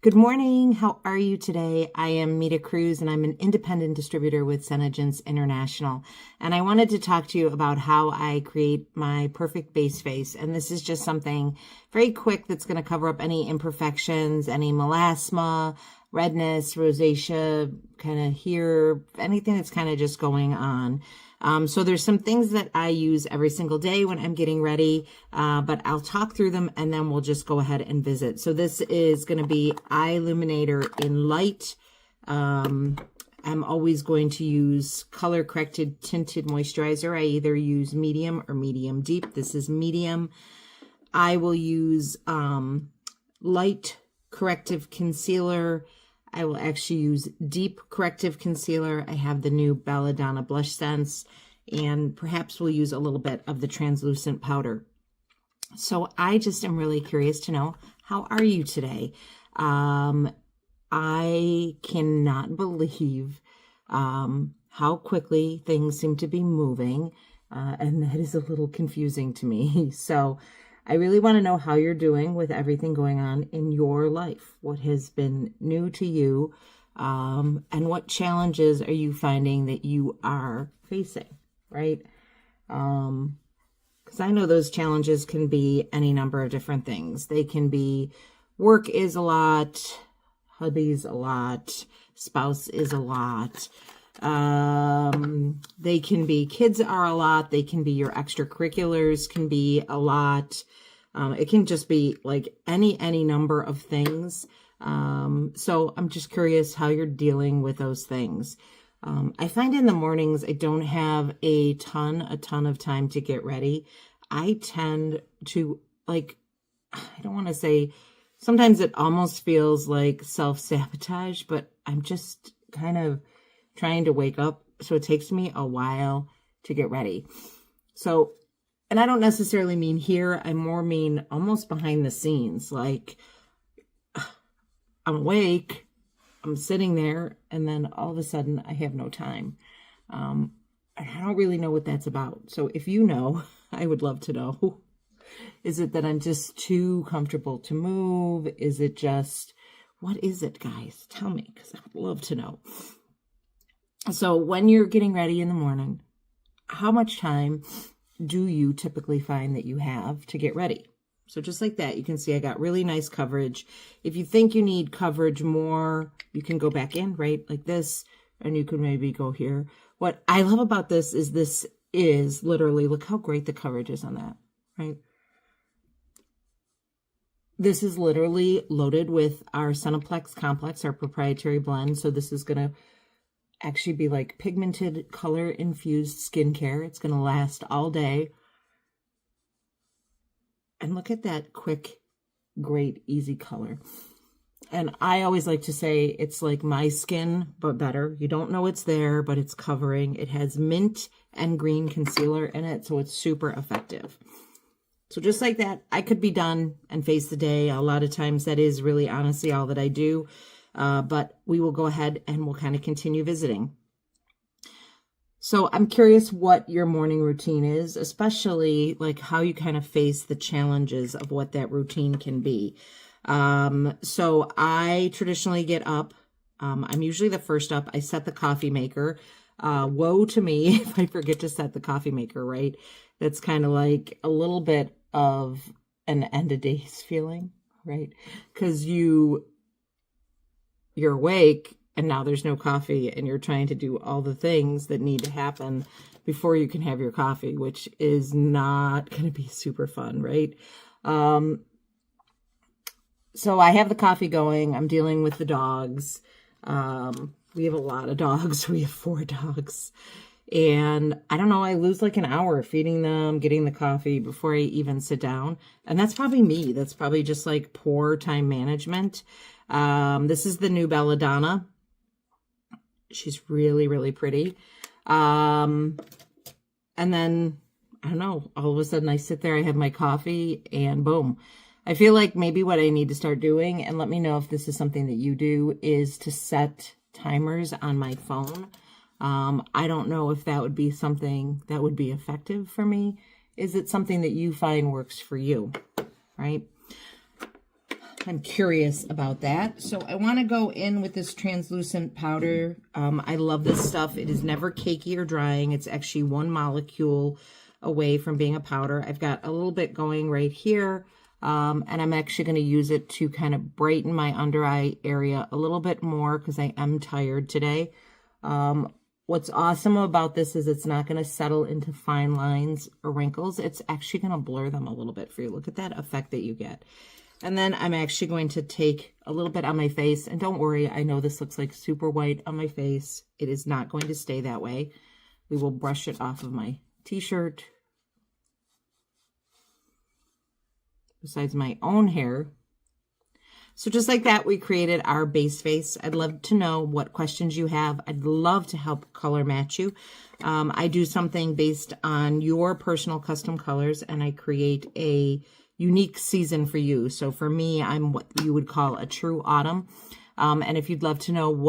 Good morning. How are you today? I am Mita Cruz and I'm an independent distributor with Senegence International. And I wanted to talk to you about how I create my perfect base face. And this is just something very quick that's going to cover up any imperfections, any melasma, redness, rosacea, kind of here, anything that's kind of just going on. So there's some things that I use every single day when I'm getting ready, but I'll talk through them and then we'll just go ahead and visit. So this is going to be Eyeluminator in light. I'm always going to use color corrected tinted moisturizer. I either use medium or medium deep. This is medium. I will use light corrective concealer. I will actually use deep corrective concealer. I have the new Belladonna Blushsense, and perhaps we'll use a little bit of the translucent powder. So I just am really curious to know, how are you today? I cannot believe how quickly things seem to be moving, and that is a little confusing to me. So I really want to know how you're doing with everything going on in your life. What has been new to you, and what challenges are you finding that you are facing, right? Because I know those challenges can be any number of different things. They can be work is a lot, hubby's a lot, spouse is a lot. They can be kids are a lot. They can be your extracurriculars can be a lot. It can just be like any number of things. So I'm just curious how you're dealing with those things. I find in the mornings, I don't have a ton of time to get ready. I tend to I don't want to say, sometimes it almost feels like self-sabotage, but I'm just kind of trying to wake up. So it takes me a while to get ready. So, and I don't necessarily mean here, I more mean almost behind the scenes. Like, I'm awake, I'm sitting there, and then all of a sudden I have no time. And I don't really know what that's about. So if you know, I would love to know. Is it that I'm just too comfortable to move? Is it just, what is it, guys? Tell me, because I would love to know. So when you're getting ready in the morning, how much time do you typically find that you have to get ready? So just like that, you can see I got really nice coverage. If you think you need coverage more, you can go back in, right? Like this, and you could maybe go here. What I love about this is literally, look how great the coverage is on that, right? This is literally loaded with our Cineplex Complex, our proprietary blend. So this is going to actually be like pigmented color infused skincare. It's going to last all day. And look at that quick, great, easy color. And I always like to say it's like my skin, but better. You don't know it's there, but it's covering. It has mint and green concealer in it, so it's super effective. So just like that, I could be done and face the day. A lot of times that is really honestly all that I do. But we will go ahead and we'll kind of continue visiting. So I'm curious what your morning routine is, especially like how you kind of face the challenges of what that routine can be. So I traditionally get up. I'm usually the first up. I set the coffee maker. Woe to me if I forget to set the coffee maker, right? That's kind of like a little bit of an end of days feeling, right? Because you're awake and now there's no coffee and you're trying to do all the things that need to happen before you can have your coffee, which is not going to be super fun, right? So I have the coffee going. I'm dealing with the dogs. We have a lot of dogs. We have 4 dogs. And I don't know, I lose like an hour feeding them, getting the coffee before I even sit down. And that's probably me. That's probably just like poor time management. This is the new Belladonna. She's really, really pretty. And then, I don't know, all of a sudden I sit there, I have my coffee, and boom. I feel like maybe what I need to start doing, and let me know if this is something that you do, is to set timers on my phone. I don't know if that would be something that would be effective for me. Is it something that you find works for you, right? I'm curious about that. So I want to go in with this translucent powder. I love this stuff. It is never cakey or drying. It's actually one molecule away from being a powder. I've got a little bit going right here. And I'm actually going to use it to kind of brighten my under eye area a little bit more because I am tired today. What's awesome about this is it's not going to settle into fine lines or wrinkles. It's actually going to blur them a little bit for you. Look at that effect that you get. And then I'm actually going to take a little bit on my face. And don't worry, I know this looks like super white on my face. It is not going to stay that way. We will brush it off of my t-shirt. Besides my own hair. So just like that, we created our base face. I'd love to know what questions you have. I'd love to help color match you. I do something based on your personal custom colors, and I create a unique season for you. So for me, I'm what you would call a true autumn. And if you'd love to know what